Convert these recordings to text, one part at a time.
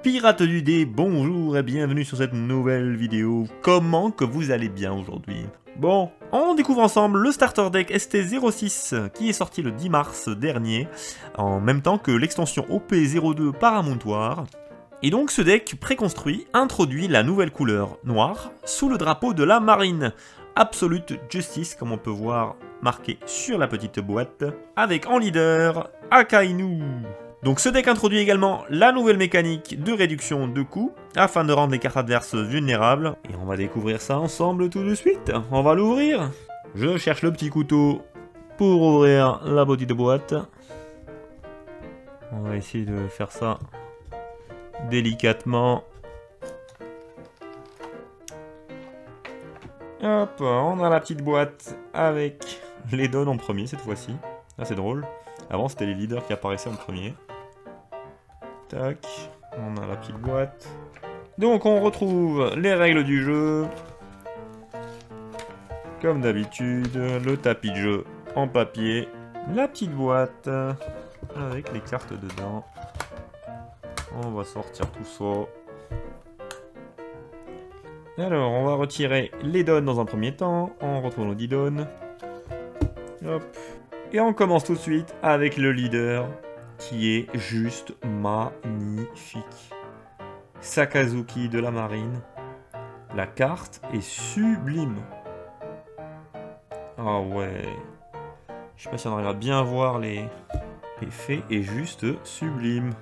Pirates du dé, bonjour et bienvenue sur cette nouvelle vidéo. Comment que vous allez bien aujourd'hui? Bon, on découvre ensemble le starter deck ST06 qui est sorti le 10 mars dernier, en même temps que l'extension OP02 Paramount War. Et donc ce deck préconstruit introduit la nouvelle couleur noire sous le drapeau de la marine. Absolute Justice, comme on peut voir marqué sur la petite boîte, avec en leader Akainu. Donc ce deck introduit également la nouvelle mécanique de réduction de coûts, afin de rendre les cartes adverses vulnérables. Et on va découvrir ça ensemble tout de suite. On va l'ouvrir. Je cherche le petit couteau pour ouvrir la petite boîte. On va essayer de faire ça délicatement. Hop, on a la petite boîte avec les dons en premier cette fois-ci. Ah, c'est drôle. Avant, c'était les leaders qui apparaissaient en premier. Tac, on a la petite boîte. Donc, on retrouve les règles du jeu. Comme d'habitude, le tapis de jeu en papier. La petite boîte avec les cartes dedans. On va sortir tout ça. Alors, on va retirer les dons dans un premier temps. On retrouve nos 10 dons. Hop. Et on commence tout de suite avec le leader, qui est juste magnifique. Sakazuki de la marine. La carte est sublime. Ah ouais. Je sais pas si on arrive à bien voir les effets, est juste sublime.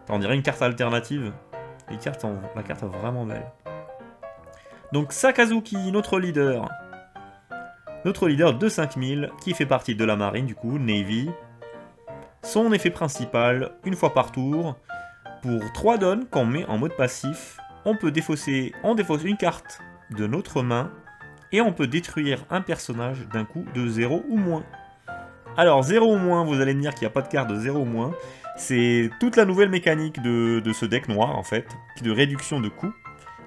On dirait une carte alternative. La carte est vraiment belle. Donc Sakazuki, notre leader. Notre leader de 5000, qui fait partie de la marine, du coup, Navy. Son effet principal, une fois par tour, pour 3 dons qu'on met en mode passif, on défausse une carte de notre main, et on peut détruire un personnage d'un coup de 0 ou moins. Alors 0 ou moins, vous allez me dire qu'il n'y a pas de carte de 0 ou moins, c'est toute la nouvelle mécanique de ce deck noir, en fait, de réduction de coûts,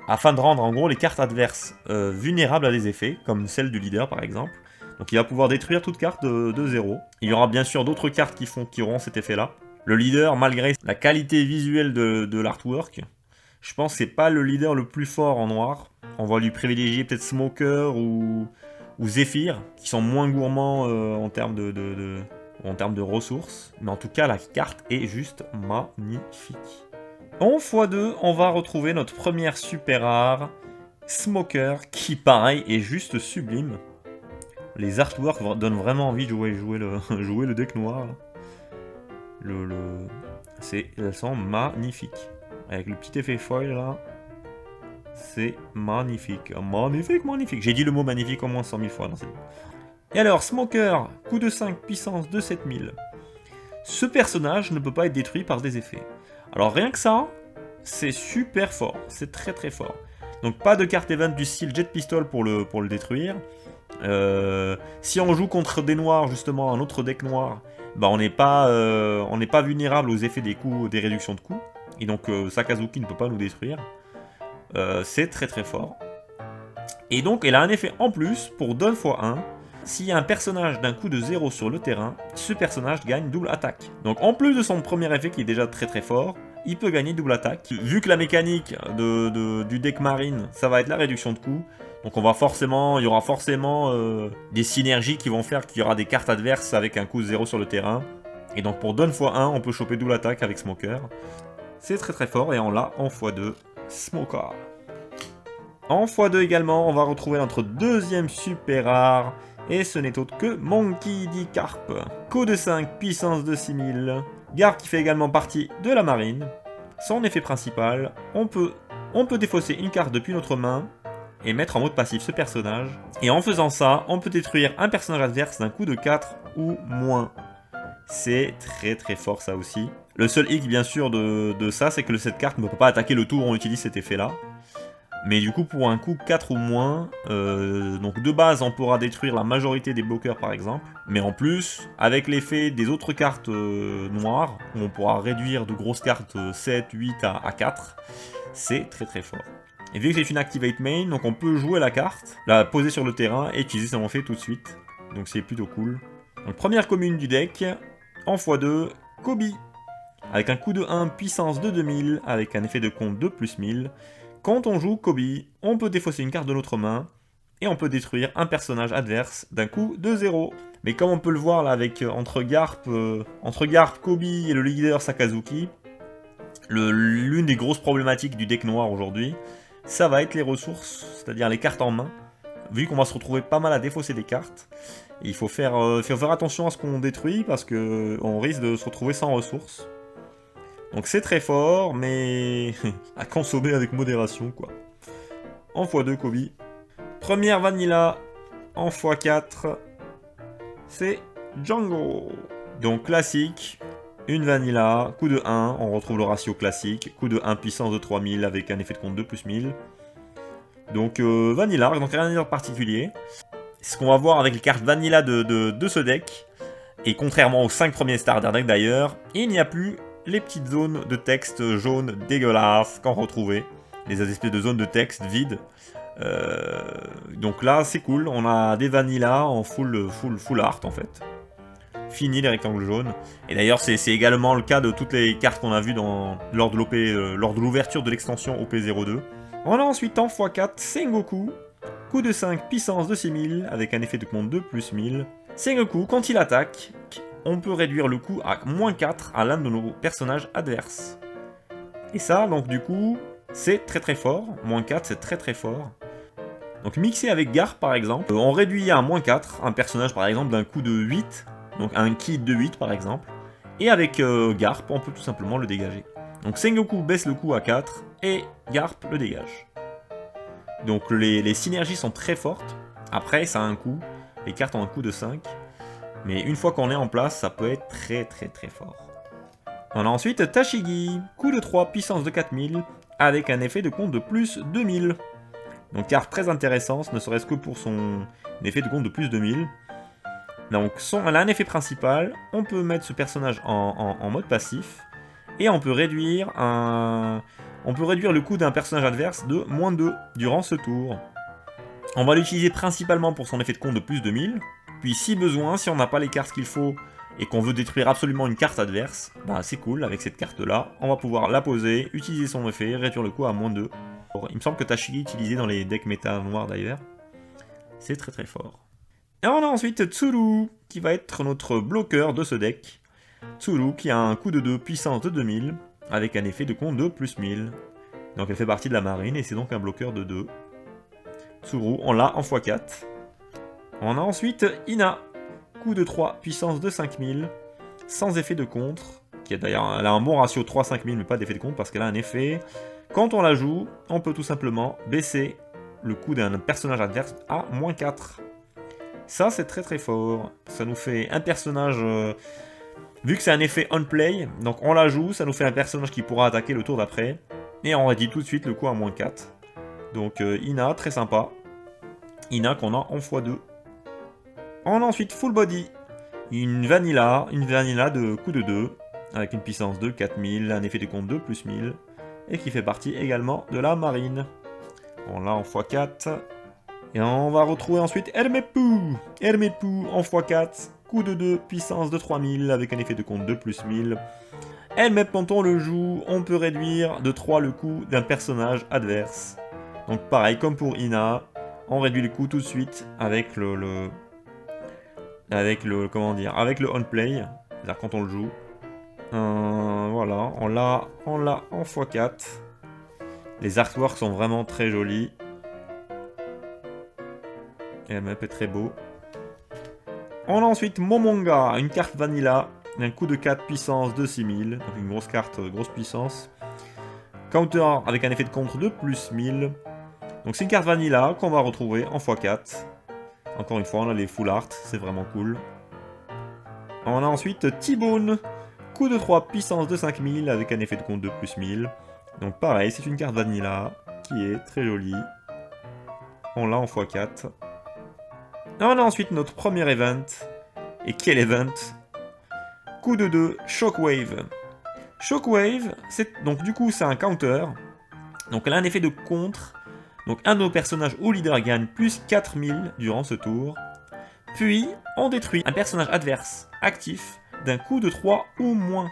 afin de rendre en gros les cartes adverses vulnérables à des effets, comme celle du leader par exemple. Donc il va pouvoir détruire toute carte de 0. Il y aura bien sûr d'autres cartes qui auront cet effet-là. Le leader, malgré la qualité visuelle de l'artwork, je pense que c'est pas le leader le plus fort en noir. On va lui privilégier peut-être Smoker ou Zephyr, qui sont moins gourmands en termes de ressources. Mais en tout cas, la carte est juste magnifique. En x2, on va retrouver notre première super rare, Smoker, qui pareil est juste sublime. Les artworks donnent vraiment envie de jouer le deck noir. Elles sont magnifiques. Avec le petit effet foil là, c'est magnifique. Magnifique. J'ai dit le mot magnifique au moins 100 000 fois dans cette vidéo. Et alors, Smoker, coup de 5, puissance de 7000. Ce personnage ne peut pas être détruit par des effets. Alors rien que ça, c'est super fort, c'est très très fort. Donc pas de carte event du style Jet Pistol pour le détruire. Si on joue contre des noirs, justement un autre deck noir, bah on n'est pas vulnérable aux effets des coups, des réductions de coups. Et donc Sakazuki ne peut pas nous détruire. C'est très très fort. Et donc elle a un effet en plus pour Don x1. S'il y a un personnage d'un coup de 0 sur le terrain, ce personnage gagne double attaque. Donc en plus de son premier effet qui est déjà très très fort, il peut gagner double attaque. Vu que la mécanique du deck marine, ça va être la réduction de coûts, donc il y aura forcément des synergies qui vont faire qu'il y aura des cartes adverses avec un coût de 0 sur le terrain. Et donc pour Don x1, on peut choper double attaque avec Smoker. C'est très très fort et on l'a en x2, Smoker. En x2 également, on va retrouver notre deuxième super rare. Et ce n'est autre que Monkey D. Carp. Coup de 5, puissance de 6000. Garde qui fait également partie de la marine. Son effet principal, on peut défausser une carte depuis notre main et mettre en mode passif ce personnage. Et en faisant ça, on peut détruire un personnage adverse d'un coup de 4 ou moins. C'est très très fort ça aussi. Le seul hic bien sûr de ça, c'est que cette carte ne peut pas attaquer le tour où on utilise cet effet là. Mais du coup, pour un coup 4 ou moins, donc de base, on pourra détruire la majorité des bloqueurs par exemple. Mais en plus, avec l'effet des autres cartes noires, où on pourra réduire de grosses cartes 7, 8 à 4, c'est très très fort. Et vu que c'est une Activate Main, donc on peut jouer la carte, la poser sur le terrain et utiliser son effet tout de suite. Donc c'est plutôt cool. Donc première commune du deck, en x2, Kobe. avec un coup de 1 puissance de 2000, avec un effet de compte de plus 1000. Quand on joue Kobe, on peut défausser une carte de notre main, et on peut détruire un personnage adverse d'un coup de 0. Mais comme on peut le voir là avec entre Garp, Kobe et le leader Sakazuki, l'une des grosses problématiques du deck noir aujourd'hui, ça va être les ressources, c'est-à-dire les cartes en main. Vu qu'on va se retrouver pas mal à défausser des cartes, il faut faire attention à ce qu'on détruit parce qu'on risque de se retrouver sans ressources. Donc c'est très fort, mais à consommer avec modération quoi. En x2 Kobe. Première vanilla en x4, c'est Django. Donc classique, une vanilla, coup de 1, on retrouve le ratio classique, coup de 1 puissance de 3000 avec un effet de compte de plus 1000. Donc vanilla, donc rien à dire de particulier. Ce qu'on va voir avec les cartes vanilla de ce deck, et contrairement aux 5 premiers starter deck d'ailleurs, il n'y a plus les petites zones de texte jaunes dégueulasses qu'on retrouvait, les espèces de zones de texte vides. Donc là c'est cool, on a des vanilla en full art en fait. Fini les rectangles jaunes. Et d'ailleurs c'est également le cas de toutes les cartes qu'on a vues lors de l'ouverture de l'extension OP02. On a ensuite en x4 Sengoku, coup de 5 puissance de 6000 avec un effet de compte de plus 1000. Sengoku, quand il attaque, on peut réduire le coût à -4 à l'un de nos personnages adverses. Et ça, donc du coup, c'est très très fort. -4, c'est très très fort. Donc mixé avec Garp par exemple, on réduit à -4 un personnage par exemple d'un coup de 8, donc un kit de 8 par exemple. Et avec Garp, on peut tout simplement le dégager. Donc Sengoku baisse le coût à 4 et Garp le dégage. Donc les synergies sont très fortes. Après, ça a un coût. Les cartes ont un coût de 5. Mais une fois qu'on est en place, ça peut être très très très fort. On a ensuite Tashigi, coup de 3, puissance de 4000, avec un effet de compte de plus 2000. Donc carte très intéressante, ne serait-ce que pour son effet de compte de plus 2000. Donc elle a un effet principal, on peut mettre ce personnage en mode passif, et on peut réduire le coût d'un personnage adverse de -2 durant ce tour. On va l'utiliser principalement pour son effet de compte de plus 2000, puis si besoin, si on n'a pas les cartes qu'il faut, et qu'on veut détruire absolument une carte adverse, bah c'est cool, avec cette carte-là, on va pouvoir la poser, utiliser son effet, réduire le coût à -2. Il me semble que Tashigi est utilisé dans les decks méta noirs d'ailleurs. C'est très très fort. Et on a ensuite Tsuru, qui va être notre bloqueur de ce deck. Tsuru qui a un coup de 2 puissance de 2000, avec un effet de compte de plus 1000. Donc elle fait partie de la marine et c'est donc un bloqueur de 2. Tsuru, on l'a en x4. On a ensuite Ina, coup de 3 puissance de 5000, sans effet de contre. Qui a d'ailleurs, elle a un bon ratio 3-5000 mais pas d'effet de contre parce qu'elle a un effet. Quand on la joue, on peut tout simplement baisser le coût d'un personnage adverse à -4. Ça c'est très très fort. Ça nous fait un personnage... vu que c'est un effet on-play, donc on la joue, ça nous fait un personnage qui pourra attaquer le tour d'après. Et on réduit tout de suite le coût à -4. Donc Ina, très sympa. Ina qu'on a en x2. On a ensuite Full Body. Une vanilla de coup de 2, avec une puissance de 4000, un effet de compte de plus 1000, et qui fait partie également de la marine. On l'a en x4. Et on va retrouver ensuite Hermepu. Hermepu en x4, coup de 2, puissance de 3000, avec un effet de compte de plus 1000. Hermepu, quand on le joue, on peut réduire de 3 le coût d'un personnage adverse. Donc pareil, comme pour Ina, on réduit le coût tout de suite avec le on-play, c'est-à-dire quand on le joue. Voilà, on l'a en x4. Les artworks sont vraiment très jolis. Et le map est très beau. On a ensuite Momonga, une carte vanilla, un coup de 4 puissance de 6000, donc une grosse carte, grosse puissance. Counter avec un effet de contre de plus 1000. Donc c'est une carte vanilla qu'on va retrouver en x4. Encore une fois, on a les full art, c'est vraiment cool. On a ensuite T-Bone, coup de 3 puissance de 5000 avec un effet de compte de plus 1000. Donc pareil, c'est une carte vanilla qui est très jolie. On l'a en x4. On a ensuite notre premier event. Et quel event? Coup de 2, Shockwave. Shockwave, donc du coup c'est un counter. Donc elle a un effet de contre. Donc un de nos personnages ou leader gagne plus 4000 durant ce tour. Puis on détruit un personnage adverse actif d'un coup de 3 ou moins.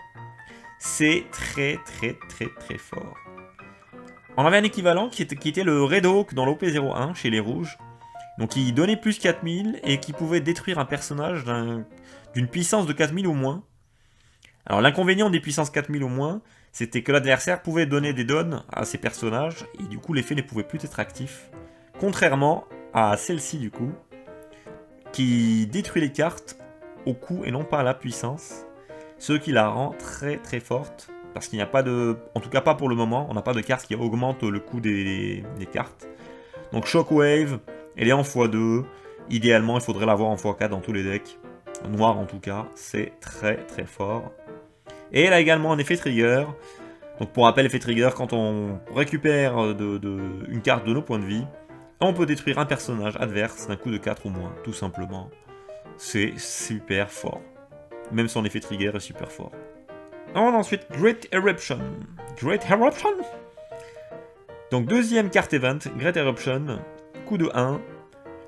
C'est très fort. On avait un équivalent qui était le Red Hawk dans l'OP01 chez les rouges. Donc il donnait plus 4000 et qui pouvait détruire un personnage d'une puissance de 4000 ou moins. Alors l'inconvénient des puissances 4000 ou moins, c'était que l'adversaire pouvait donner des dons à ses personnages et du coup l'effet ne pouvait plus être actif. Contrairement à celle-ci du coup, qui détruit les cartes au coup et non pas à la puissance. Ce qui la rend très forte. Parce qu'il n'y a pas de... En tout cas pas pour le moment, on n'a pas de carte qui augmente le coût des cartes. Donc Shockwave, elle est en x2. Idéalement, il faudrait l'avoir en x4 dans tous les decks. Noir en tout cas, c'est très fort. Et elle a également un effet trigger. Donc pour rappel, effet trigger, quand on récupère une carte de nos points de vie, on peut détruire un personnage adverse d'un coup de 4 ou moins, tout simplement. C'est super fort. Même son effet trigger est super fort. On a ensuite Great Eruption. Great Eruption. Donc deuxième carte event, Great Eruption, coup de 1.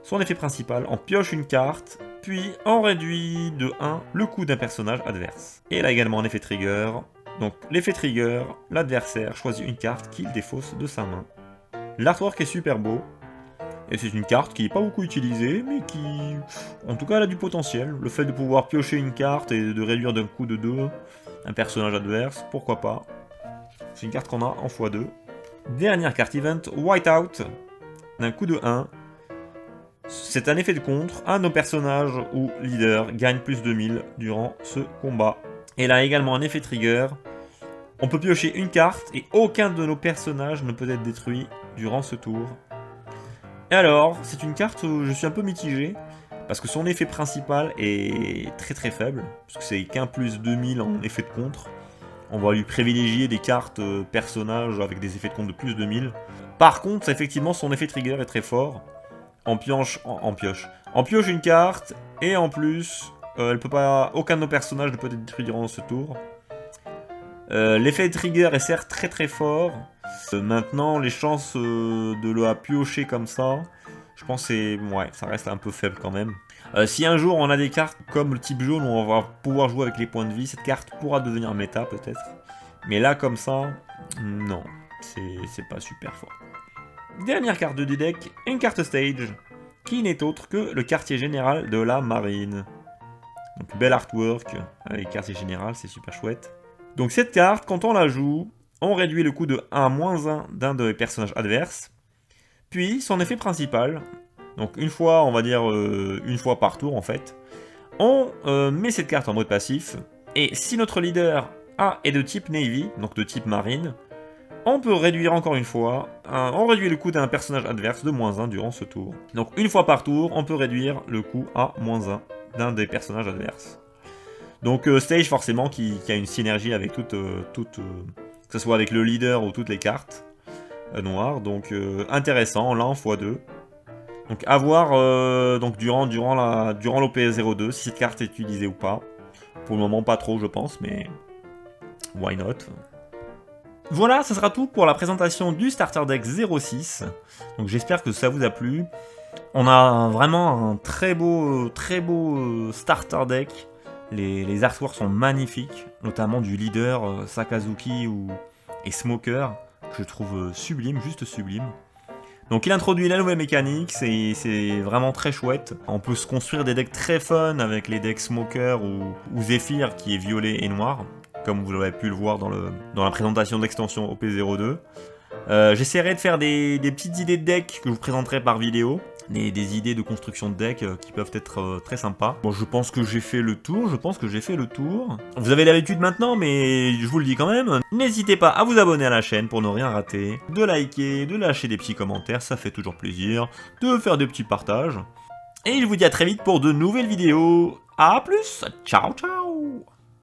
Son effet principal, on pioche une carte, puis on réduit de 1 le coût d'un personnage adverse. Et elle a également un effet trigger. Donc l'effet trigger, l'adversaire choisit une carte qu'il défausse de sa main. L'artwork est super beau. Et c'est une carte qui n'est pas beaucoup utilisée, mais qui, en tout cas, elle a du potentiel. Le fait de pouvoir piocher une carte et de réduire d'un coup de 2 un personnage adverse, pourquoi pas. C'est une carte qu'on a en x2. Dernière carte event, Whiteout, d'un coup de 1. C'est un effet de contre. Un de nos personnages ou leaders gagne plus de 1000 durant ce combat. Elle a également un effet trigger. On peut piocher une carte et aucun de nos personnages ne peut être détruit durant ce tour. Et alors, c'est une carte où je suis un peu mitigé, parce que son effet principal est très faible, parce que c'est qu'un plus 2000 en effet de contre. On va lui privilégier des cartes personnages avec des effets de contre de plus 2000. Par contre, effectivement, son effet trigger est très fort. On pioche une carte, et en plus, aucun de nos personnages ne peut être détruit durant ce tour. L'effet trigger est certes très fort. Maintenant, les chances de la piocher comme ça, je pense que ça reste un peu faible quand même. Si un jour on a des cartes comme le type jaune où on va pouvoir jouer avec les points de vie, cette carte pourra devenir méta peut-être. Mais là comme ça, non, c'est pas super fort. Dernière carte du deck, une carte stage, qui n'est autre que le quartier général de la marine. Donc bel artwork avec quartier général, c'est super chouette. Donc cette carte, quand on la joue, on réduit le coût de 1-1 d'un des personnages adverses. Puis son effet principal, donc une fois, on va dire une fois par tour en fait, on met cette carte en mode passif. Et si notre leader A est de type Navy, donc de type marine, on peut réduire encore une fois, on réduit le coût d'un personnage adverse de -1 durant ce tour. Donc une fois par tour, on peut réduire le coût à -1 d'un des personnages adverses. Donc stage forcément qui a une synergie avec que ce soit avec le leader ou toutes les cartes noires. Donc intéressant, là en x2. Donc à voir donc durant l'OP02 si cette carte est utilisée ou pas. Pour le moment pas trop je pense, mais why not. Voilà, ce sera tout pour la présentation du Starter Deck 06. Donc j'espère que ça vous a plu. On a vraiment un très beau Starter Deck. Les artworks sont magnifiques, notamment du leader Sakazuki et Smoker, que je trouve sublime, juste sublime. Donc il introduit la nouvelle mécanique, c'est vraiment très chouette. On peut se construire des decks très fun avec les decks Smoker ou Zephyr qui est violet et noir, comme vous l'avez pu le voir dans la présentation de l'extension OP02. J'essaierai de faire des petites idées de deck que je vous présenterai par vidéo. Des idées de construction de deck qui peuvent être très sympas. Bon, je pense que j'ai fait le tour, Vous avez l'habitude maintenant, mais je vous le dis quand même. N'hésitez pas à vous abonner à la chaîne pour ne rien rater, de liker, de lâcher des petits commentaires, ça fait toujours plaisir, de faire des petits partages. Et je vous dis à très vite pour de nouvelles vidéos. A plus, ciao ciao.